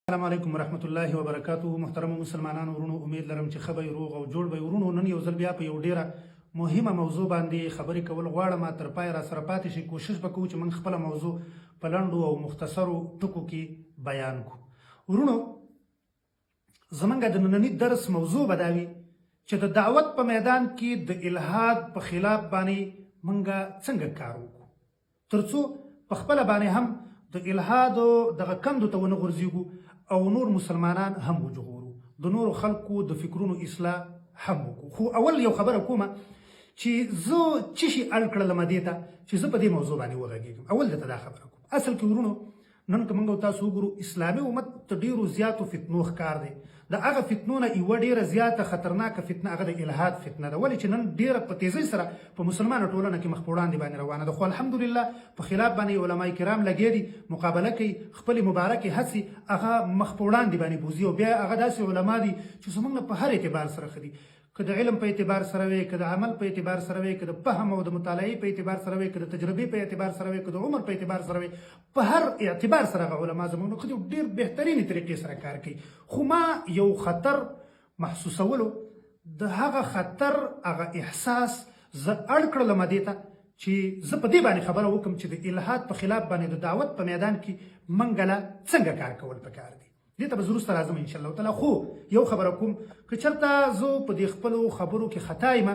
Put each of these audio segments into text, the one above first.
السلام علیکم ورحمت الله وبرکاتہ. محترم مسلمانانو ورونو، امید لرم چې ښه به روغ او جوړ به ورونو. نن یو ځل بیا په یو ډیره مهمه موضوع باندې خبرې کول غواړم. تر پای را سره پاتې شئ. کوشش به کوو چې موږ خپله موضوع په لنډو او مختصرو ټکو کې بیان کړو. ورونو، زمونږ د ننني درس موضوع به دا وي چې د دعوت په میدان کې د الحاد په خلاف باندې موږ څنګه کار وکړو، تر څو په خپله باندې هم د الحادو دغه کندو ته ونه غورځېږو او نور مسلمانان هم وژغورو، د نورو خلکو د فکرونو اصلاح هم وکړو. خو اول یو خبره کومه چې زه څه شي اړ کړلم دې ته چې زه په دې موضوع باندې وغږېږم. اول درته دا خبره کوم، اصل کې ورونو نن که موږ تاسو وګورو، اسلامي امت ته ډېرو زیاتو فتنو ښکار دی. د هغه فتنو نه یوه ډېره زیاته خطرناکه فتنه هغه د الحاد فتنه ده. ولې چې نن ډېره په تیزۍ سره په مسلمانه ټولنه کې مخ په وړاندې باندې روانه ده. خو الحمدلله په خلاف باندې علما کرام لګیا دي، مقابله کوي، خپلې مبارکې هڅې هغه مخ په وړاندې باندې بوځي. او بیا هغه داسې علما دي چې زموږ نه په هر اعتبار سره ښه دي، که د علم په اعتبار سره وي، که د عمل په اعتبار سره وي، که د فهم او د مطالعې په اعتبار سره وي، که د تجربې په اعتبار سره وي، که د عمر په اعتبار سره وي، په هر اعتبار سره هغه علما زموږ نه ښه دي، ډېر بهترینې طریقې سره کار کوي. خو ما یو خطر محسوسولو، د هغه خطر هغه احساس زه اړ کړلم دې ته چې زه په دې باندې خبره وکړم چې د الحاد په خلاف باندې د دعوت په میدان کې موږ له څنګه کار کول پکار دي. دې ته به زه وروسته راځم انشاءالله تعالی. خو یو خبره کوم، که چېرته زه په دې خپلو خبرو کې خطا یم،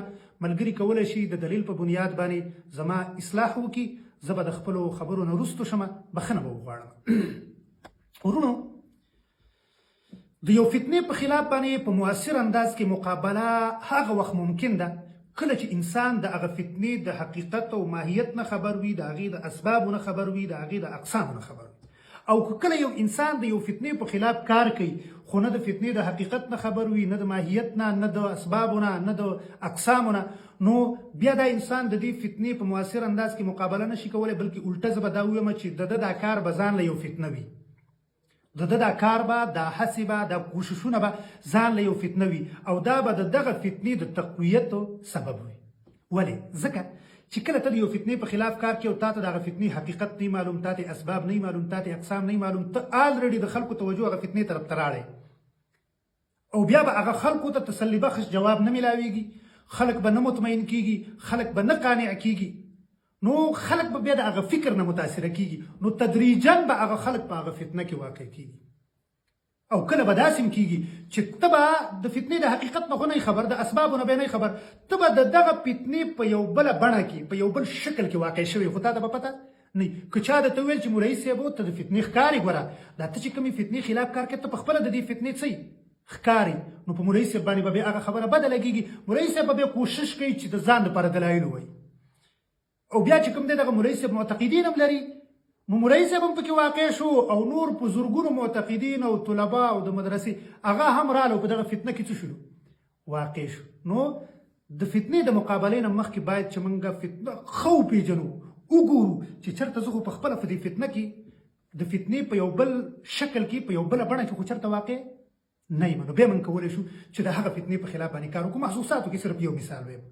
ملګري کولی شي د دلیل په بنیاد باندې زما اصلاح وکړي. زه به د خپلو خبرو نه وروستو شمه، بخښنه به وغواړم. ورونو، د یو فتنې په خلاف باندې په مؤثر انداز کې مقابله هغه وخت ممکن ده کله چې انسان د هغه فتنې د حقیقت او ماهیت نه خبر وي، د هغې د اسبابو نه خبر وي، د هغې د اقسامو نه خبر وي. او که کله یو انسان د یو فتنې په خلاف کار کوي خو نه د فتنې د حقیقت نه خبر وي، نه د ماهیت نه، نه د اسبابو نه، نه د اقسامو نه، نو بیا دا انسان د دې فتنې په مؤثر انداز کې مقابله نشي کولی، بلکې الټه زه به دا ووایم چې د ده دا کار به ځان له یو فتنه وي، د ده دا کار به، دا هڅې به، دا کوششونه به ځان له یو فتنه وي، او دا به د دغه فتنې د تقویت سبب وي. ولې؟ ځکه چې کله ته د یو فتنې په خلاف کار کوي او تا ته د هغه فتنې حقیقت نه معلوم، تا ته اسباب نه معلوم، تا ته اقسام نه معلوم، ته آلریډي د خلکو توجه هغه فتنې طرف ته راړی، او بیا به هغه خلکو ته تسلي بخش جواب نه میلاویږي، خلک به نه مطمئن کیږي، خلک به نه قانع کیږي، نو خلک به بیا د هغه فکر نه متاثره کیږي، نو تدریجا به هغه خلک په هغه فتنه کې واقع کیږي. او کله به داسې کیږي چې ته به د فتنې د حقیقت نه خو نه خبر، د اسبابو نه به نه خبر، ته به د دغه فتنې په یو بله بڼه کې، په یو بل شکل کې واقع شوی، خو تا ته به پته نه. که چا درته ویل چې مولوي صاحب ته د فتنې ښکاري، ګوره دا ته چې کومې فتنې خلاف کار کوې، ته په خپله د دې فتنې څه ښکاري، نو په مولوي صاحب باندې به بیا هغه خبره بده لګېږي. مولوي صاحب به بیا کوشش کوي چې د ځان لپاره دلایل ووایي، او بیا چې کوم دی دغه مولوي صاحب معتقدین هم لري، نو مولوي صاحب هم پکې واقع شو، او نور په زرګونو معتقدین او طلبا او د مدرسې هغه هم راغلو، په دغه فتنه کې څه شو؟ واقع شو. نو د فتنې د مقابلې نه مخکې باید چې موږ فتنه ښه وپېژنو، وګورو چې چېرته زه خو په خپله په دې فتنه کې د فتنې په یو بل شکل کې، په یو بله بڼه کې خو چېرته واقع نه یم، نو بیا موږ کولی شو چې د هغه فتنې په خلاف باندې کار وکړو. محسوساتو کې صرف یو مثال ویم.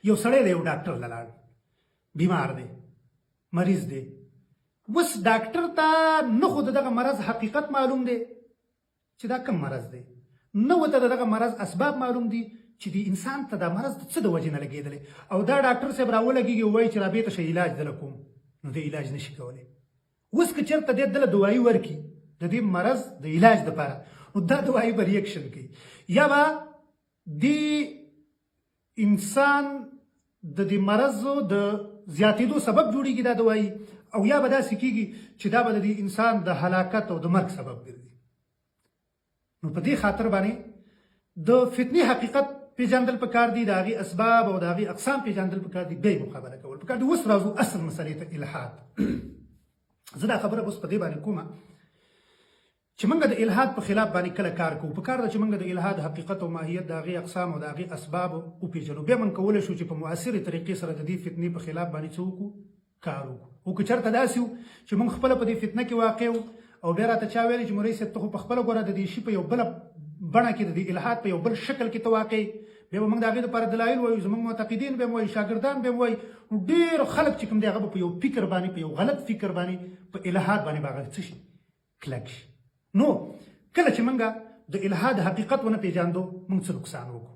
یو سړی دی، یو ډاکټر ته لاړ، بیمار دی، مریض دی. اوس ډاکټر ته نه خو د دغه مرض حقیقت معلوم دی چې دا کوم مرض دی، نه ورته د دغه مرض اسباب معلوم دي چې د انسان ته دا مرض د څه د وجې نه لګېدلی، او دا ډاکټر صاحب راولګېږي ووایي چې رابې ته شه علاج دله کوم، نو دی علاج نشي کولی. اوس که چېرته دی دله دوایي ورکړي د دې مرض د علاج دپاره، نو دا دوایي به ریاکشن کوي، یا به د انسان د دې مرضو د زیاتېدو سبب جوړېږي دا دوایي، او یا به داسې کېږي چې دا به د دې انسان د هلاکت او د مرګ سبب ګرځي. نو په دې خاطر باندې د فتنې حقیقت پېژندل پکار دي، د هغې اسباب او د هغې اقسام پېژندل پکار دي، بیا یې مقابله کول پکار دي. اوس راځو اصل مسلې ته، الحاد. زه دا خبره اوس په دې باندې کومه چې موږ د الحاد په خلاف باندې کله کار کوو، پکار ده چې موږ د الحاد حقیقت او ماهیت، د هغې اقسام او د هغې اسباب وپېژنو. بیا موږ کولی شو چې په مؤثرې طریقې سره د دې فتنې په خلاف باندې څه وکړو؟ کار وکړو. او که چېرته داسې وو چې موږ خپله په دې فتنه کې واقع وو، او بیا راته چا ویلې چې مولوي صاحب ته خو په خپله ګوره د دې شي په یو بله بڼه کې، د دې الحاد په یو بل شکل کې ته واقع، بیا به موږ د هغې دپاره دلایل وایو، زموږ معتقدین به هم وایي، شاګردان به هم وایي، نو ډېر خلک چې کوم دی هغه به په یو فکر باندې، په یو غلط فکر باندې، په الحاد باندې به هغه څه شي؟ کلک شي. نو کله چې موږ د الحاد حقیقت ونه پیژاندو موږ څه نقصان وکړو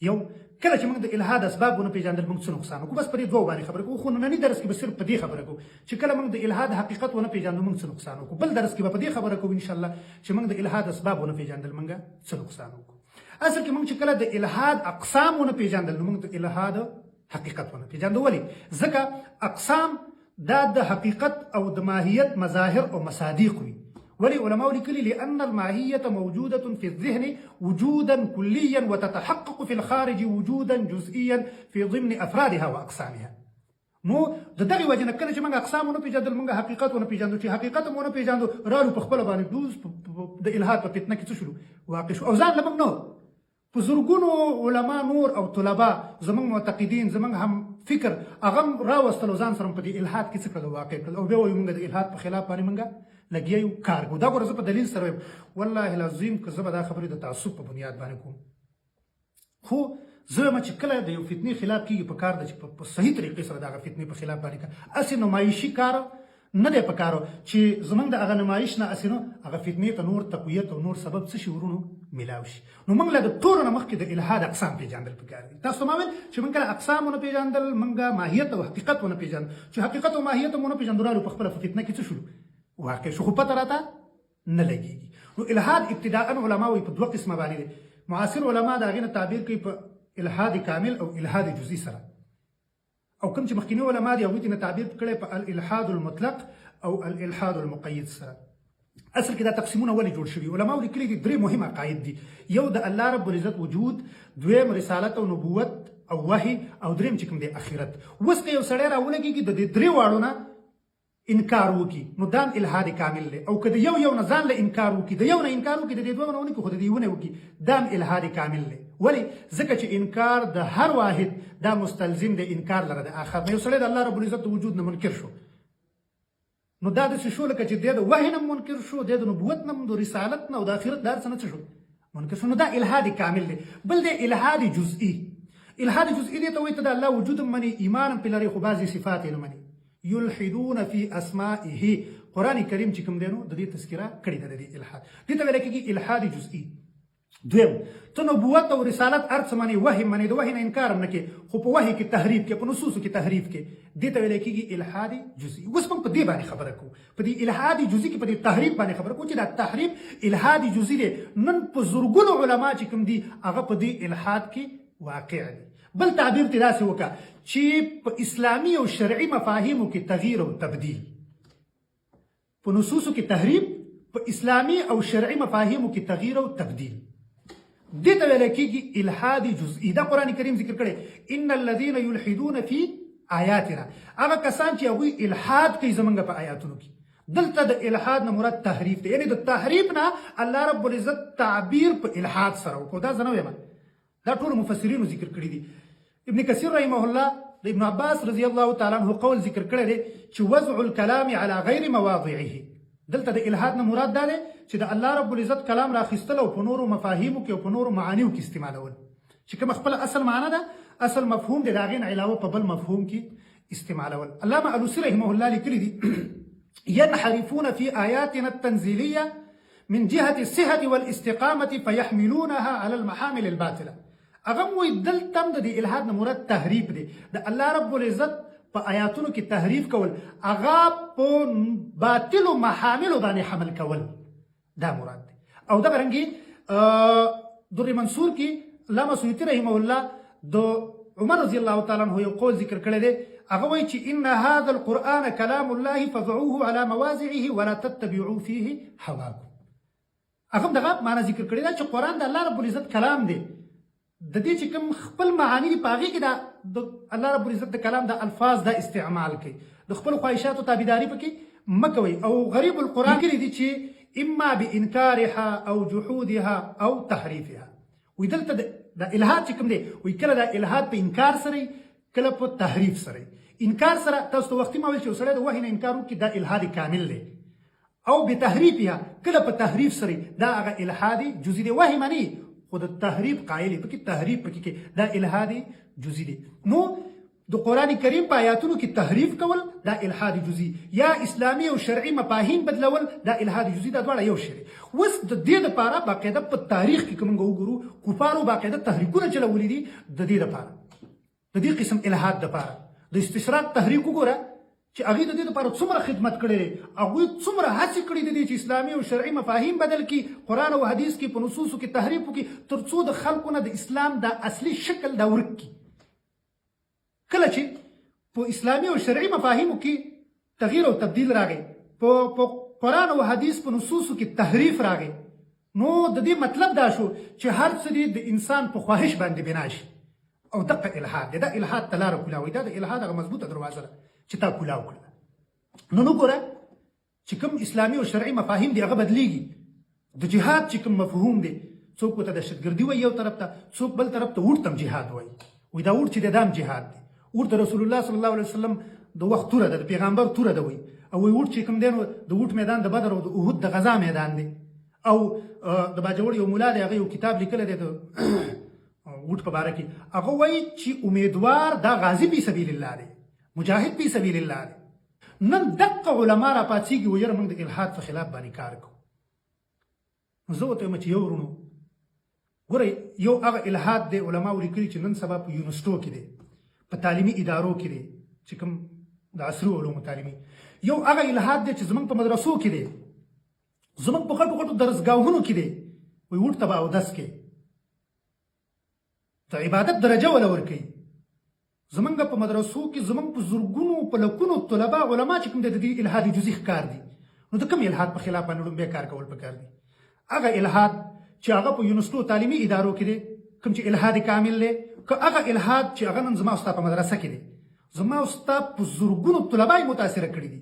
یو کله چې موږ د الحاد اسباب ونه پیژاندل موږ څه نقصان وکړو بس په دې دوه باندې خبرې کوو خو ننني درس کې به صرف په دې خبره کوو چې کله موږ د الحاد حقیقت ونه پیژاندو موږ څه نقصان وکړو بل درس کې به په دې خبره کوو ان شاء الله چې موږ د الحاد اسباب ونه پیژاندل موږ څه نقصان وکړو اصل کې موږ چې کله د الحاد اقسام ونه پیژاندل نو موږ د الحاد حقیقت ونه پیژاندو ولې ځکه اقسام دا د حقیقت او د ماهیت مظاهر او مصادیق وي ولي علماء لیکلي لأن الماهية موجودة في الذهن وجودا كليا وتتحقق في الخارج وجودا جزئيا في ضمن أفرادها وأقسامها نو د دغه وجه نه کله چې موږ اقسام ونه پیژندل موږ حقیقت ونه پیژندو چې حقیقت ونه پیژندو رالو په خپل باندې دوز د الحاد په فتنه کې څه شروع واقع شو او ځان له موږ نو په زرګونو علما نور او طلبا زموږ معتقدین زموږ هم فکر هغه راوستلو ځان سره په دې الحاد کې څه کړل واقع کړل او بیا وایو موږ د الحاد په خلاف باندې موږ لګیو کار کو دا ګوره زه په دلیل سره وایم والله العظیم که زه به دا خبرې د تعصب په بنیاد باندې کوم خو زه وایم چې کله د یو فتنې خلاف کېږي په کار ده چې په صحیح طریقې سره د هغه فتنې په خلاف باندې کوه هسې نمایشي کار نه دی په کارو چې زموږ د هغه نمایش نه هسې نو هغه فتنې ته نور تقویت او نور سبب څه شي ورونو میلاو شي نو موږ له د ټولو نه مخکې د الحاد اقسام پیژندل پکار دي تاسو ما ویل چې موږ کله اقسام ونه پیژندل موږ ماهیت او حقیقت ونه پیژندل چې حقیقت او ماهیت ونه پیژندل رالو په خپله فتنه کې څه شروع واقع شو خو پته راته نه لګېږي نو الحاد ابتداء علما وایي په دوه قسمه باندې دي معاصر علما د هغې نه تعبیر کوي په الحاد کامل او الحاد جزئي سره او کوم چې مخکیني علما دي هغوی ته تعبیر کړی په الالحاد المطلق او الالحاد المقید سره اصل کې دا تقسیمونه ولې جوړ شوي علماو لیکلي دي درې مهم عقاید دي یو د الله رب العزت وجود دویم رسالت او نبوت او وحی او دریم چې کوم دی آخرت اوس که یو سړی راولګېږي د دې درې واړو نه انکار وکي نو دا الحاد کامل دی او که د یو نه ځان له انکار وکي د یو نه انکار وکي د دې دوه نه ونه کړي خو د دې یو نه وکي دا الحاد کامل دی ولې ځکه چې انکار د هر واحد دا مستلزم دی انکار لره د آخر نه یو سړی د الله رب العزت د وجود نه منکر شو نو دا داسې شو لکه چې دی د وحی نه منکر شو دی د نبوت نه د رسالت نه او د آخرت د هر څه نه څه شو منکر شو نو دا الحاد کامل دی بل دی الحاد جزئي الحاد جزئي دی ته وایي ته د الله وجود هم مني ایمان هم پرې لري خو بعضې صفات یې نه مني یلحدون فی اسمائه قرآن کریم چې کوم دی نو د دې تذکره کړې ده د دې الحاد دې ته ویل کېږي الحاد جزئي دویم ته نبوت او رسالت هر څه منې وحی منې د وحی نه انکار هم نه کوې خو په وحی کې تحریف کې په نصوصو کې تحریف کې دې ته ویل کېږي الحاد جزئي اوس موږ په دې باندې خبره کوو په دې الحاد جزئي کې په دې تحریف باندې خبره کوو چې دا تحریف الحاد جزئي دی نن په زرګونو علما چې کوم دي هغه په دې الحاد کې واقع دي بل تعبیر ته داسې وکړه چې په اسلامي او شرعي مفاهیمو کې تغییر او تبدیل په نصوصو کې تحریف په اسلامي او شرعي مفاهیمو کې تغییر او تبدیل دې ته ویل کېږي الحاد جزئي دا قرآن کریم ذکر کړی ان الذين يلحدون في آیاتنا هغه کسان چې هغوی الحاد کوي زموږ په آیاتونو کې دلته د الحاد نه مراد تحریف دی یعنی د تحریف نه الله رب العزت تعبیر په الحاد سره وکړو دا زه نه وایم دا ټول مفسرینو ذکر کړي دي ابن کثیر رحمه الله د ابن عباس رضی الله تعالی عنه قول ذکر کړی دی چې وضع الكلام على غیر مواضعه دلته د الحاد نه مراد دا دی چې د الله رب العزت کلام راخیستل او په نورو مفاهیمو کې او په نورو معانیو کې استعمالول چې کوم خپل اصل معنا ده اصل مفهوم دی د هغې نه علاوه په بل مفهوم کې استعمالول علامه الوسی رحمه الله لیکلي دي ينحرفون في آياتنا التنزيلية من جهة الصحة والاستقامة فيحملونها على المحامل الباطلة هغه وایي دلته هم د دې الحاد نه مراد تحریف دی د الله رب العزت په آیاتونو کې تحریف کول هغه په باطلو محاملو باندې حمل کول دا مراد دی او دا برنګي در منصور کې علامه سیوطي رحمه الله د عمر رضی الله تعالی عنه یو قول ذکر کړی دی هغه وایي چې ان هذا القرآن كلام الله فضعوه على مواضعه ولا تتبعوا فيه هواكم هغه دغه معنا ذکر کړی دا چې قرآن د الله رب العزت کلام دی د دې چې کوم خپل معانی دي په هغې کې دا د الله رب العزت د کلام د الفاظ دا استعمال کوي د خپلو خواهشاتو تابعداري پکې مه کوئ او غریب القرآن لیکلي دي چې اما بانکارها او جحودها او تحریفها وایي دلته د الحاد چې کوم دی وایي کله دا الحاد په انکار سره کله په تحریف سره انکار سره تاسو ته وختي ما ویل چې یو سړی د وحي نه انکار وکړي دا الحاد کامل دی او بتحریفها کله په تحریف سره دا هغه الحاد جزئي دی وحي معنی خو د تحریف قایل پکې تحریف پکې کې دا الحاد جزئي دی نو د قرآن کریم په آیاتونو کې تحریف کول دا الحاد جزئی، یا اسلامي او شرعي مفاهیم بدلول دا الحاد جزئی، دا دواړه یو شی دي. اوس د دې لپاره باقاعده په تاریخ کې کوم وګورو کفارو باقاعده تحریکونه چلولي دي د دې لپاره، د دې قسم الحاد لپاره. د استشراق تحریک وګوره چې هغه د دې لپاره څومره خدمت کړي دي، هغه څومره هڅې کړي دي چې اسلامي او شرعي مفاهیم بدل کړي، قرآن او حدیث کې په نصوصو کې تحریف وکړي، ترڅو د خلکو نه د اسلام د اصلي شکل دا ورک کړي. کله چې په اسلامي او شرعي مفاهیمو کې تغییر او تبدیل راغی، په قرآن او حدیث په نصوصو کې تحریف راغی، نو د دې مطلب دا شو چې هر څه د انسان په خواهش باندې بنا شي، او دغه الحاد دی. دا الحاد ته لاره کولاوي، دا د الحاد هغه مضبوطه دروازه ده چې تا کولاو کړله. نو وګوره چې کوم اسلامي او شرعي مفاهیم دي هغه بدلیږي. د جهاد چې کوم مفهوم دی، څوک ورته دهشتګردي وایي یو طرف ته، څوک بل طرف ته اوټ ته جهاد وایي، وایي دا اوټ چې دی دا هم جهاد دی. اوټ د رسول الله صلی الله علیه وسلم د وخت توره ده، د پیغمبر توره ده وایي، او وایي اوټ چې کوم دی نو د اوټ میدان د بدر او د احد د غزا میدان دی. او د باجوړ یو مولا دی، هغه یو کتاب لیکلی دی د اوټ په باره کې، هغه وایي چې امیدوار دا غازی فی سبیل الله دی، مجاهد فی سبیل الله دی. نن دقه علما را پاڅېږي وایي یاره موږ د الحاد په خلاف باندې کار کوو. نو زه ورته وایم چې یو ورونو ګورئ، یو هغه الحاد دی علماو لیکلي چې نن سبا په یونیورسټو کې دی، په تعلیمي ادارو کې دی چې کوم د عصري علومو تعلیمي. یو هغه الحاد دی چې زموږ په مدرسو کې دی، زموږ په غټو غټو درسګاهونو کې دی. وایي اوټ ته به اودس کې د عبادت درجه ولا ورکوي. زمونږ په مدرسو کې زمونږ په زرګونو په لکونو طلبه علما چې کوم د دې الحاد جزئی ښکار دي، نو د کوم الحاد په خلاف باندې لومبی کار کول پکار دي. هغه الحاد چې هغه په یونیورسټو تعلیمي ادارو کې دی، کوم چې الحاد کامل دی، که هغه الحاد چې هغه نن زما او ستا په مدرسه کې دی، زما او ستا په زرګونو طلبه یې متاثره کړي دي،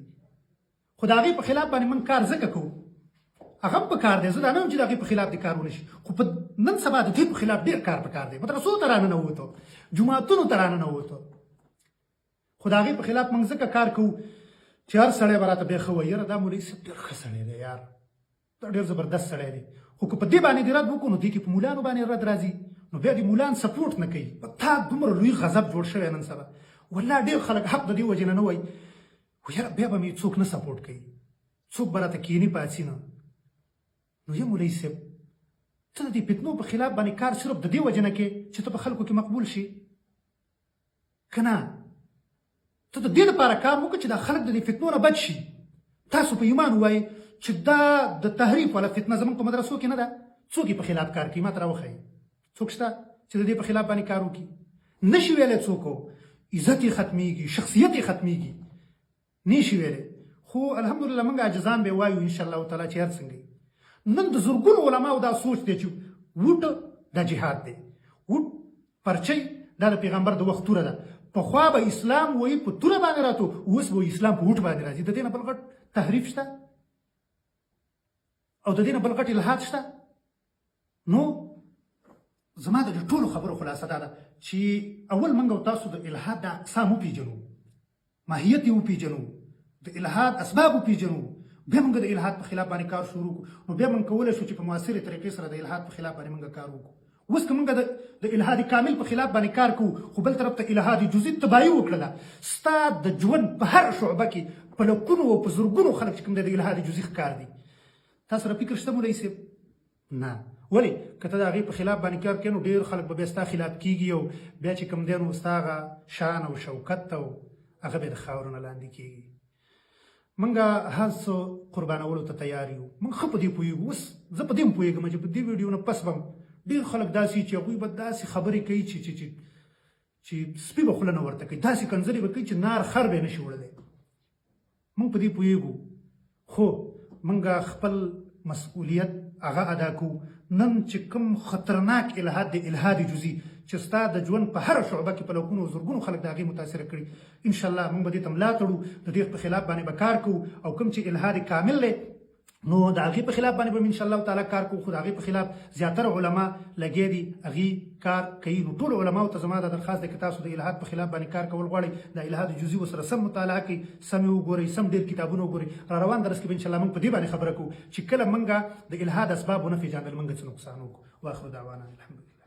خو د هغې په خلاف باندې موږ کار ځکه کوو، هغه هم پکار دی. زه دا نه وایم چې د هغې په خلاف دې کار ونه شي، خو په نن سبا د دې په خلاف ډېر کار پکار دی. مدرسو ته راننوتو، جوماتونو ته راننوتو، خو د هغې په خلاف موږ ځکه کار کوو چې هر سړی به راته بیا ښه وایي یاره دا مولوي صاحب ډېر ښه سړی دی، یار دا ډېر زبردست سړی دی. خو که په دې باندې دې رد وکړو نو دې کې په مولانو باندې رد راځي، نو بیا دې مولان سپورټ نه کوي. په تا دومره لوی غضب جوړ شوی نن سبا، والله ډېر خلک حق د دې وجې نه وایي خو یاره بیا به مې څوک نه سپورټ کوي، څوک به راته کیني پاڅي نه. نو یا مولوي صاحب ته د دې فتنو په خلاف باندې کار صرف د دې وجې نه کې چې ته په خلکو کې مقبول شي، که نه ته د دې لپاره کار وکړه چې دا خلک د دې فتنو نه بچ شي. تاسو په ایمان ووایئ چې دا د تحریف والا فتنه زموږ په مدرسو کې نه ده، څوک یې په خلاف کار کوي؟ ما ته راوښایي څوک شته چې د دې په خلاف باندې کار وکړي؟ نشي ویلی څوک، عزت یې ختمیږي، شخصیت یې ختمیږي، نشي ویلی. خو الحمدلله موږ عاجزان به وایو انشاءالله تعالی چې هر څنګه نن د زرګونو علماو دا سوچ دی چې وټ دا جهاد دی، وټ پرچی دا د پیغمبر د وخت توره ده. پخوا به اسلام وایي په توره باندې راتو، اوس به اسلام په وټ باندې راځي. د دې نه بل غټ تحریف شته او د دې نه بل غټ الحاد شته. نو زما د ټولو خبرو خلاصه دا ده چې اول موږ او تاسو د الحاد د اقسام وپېژنو، ماهیت یې وپېژنو، د الحاد اسباب وپېژنو، بیا موږ د الحاد په خلاف باندې کار شروع کړو. نو بیا موږ کولی شو چې په مؤثرې طریقې سره د الحاد په خلاف باندې موږ کار وکړو. اوس که موږ د الحاد کامل په خلاف باندې کار کوو، خو بل طرف ته الحاد جزئی تباهي وکړله، ستا د ژوند په هر شعبه کې په لکونو او په زرګونو خلک چې کوم دی د الحاد جزئی ښکار دي. تا سره فکر شته مولوي صاحب؟ نه. ولې که ته د هغې په خلاف باندې کار کوې نو ډېر خلک به بیا ستا خلاف کېږي، او بیا چې کوم دی نو ستا هغه شان او شوکت او هغه بیا د خاورو نه لاندې کېږي. موږ هر څه قربانولو ته تیار یو، موږ ښه په دې پوهېږو. اوس زه په دې هم پوهېږم چې په دې ویډیو نه پس به ډېر خلک داسې چې هغوی به داسې خبرې کوي چې سپي به خوله نه ورته کوي، داسې کنځلې به کوي چې نار خر به یې نشي وړلی. موږ په دې پوهېږو، خو موږ خپل مسؤلیت هغه ادا کوو. نن چې کوم خطرناک الحاد دی، الحاد جزئی چې ستا د ژوند په هره شعبه کې په لکونو او زرګونو خلک د هغې متاثره کړي، انشاءالله موږ به دې ته ملا تړو، د دې په خلاف باندې به کار کوو. او کوم چې الحاد کامل دی نو د هغې په خلاف باندې به انشاءالله تعالی کار کوو، خو د هغې په خلاف زیاتره علما لګیا دي، هغې کار کوي. نو ټولو علماو ته زما دا درخواست دی که تاسو د الحاد په خلاف باندې کار کول غواړئ، د الحاد جزئی ورسره سم مطالعه کوئ، سم یې وګورئ، سم ډېر کتابونه وګورئ. را روان درس کې به انشاءالله موږ په دې باندې خبره کوو چې کله موږ د الحاد اسباب ونه پېژندل موږ څه نقصان وکړو. واخر دعوانا الحمدلله.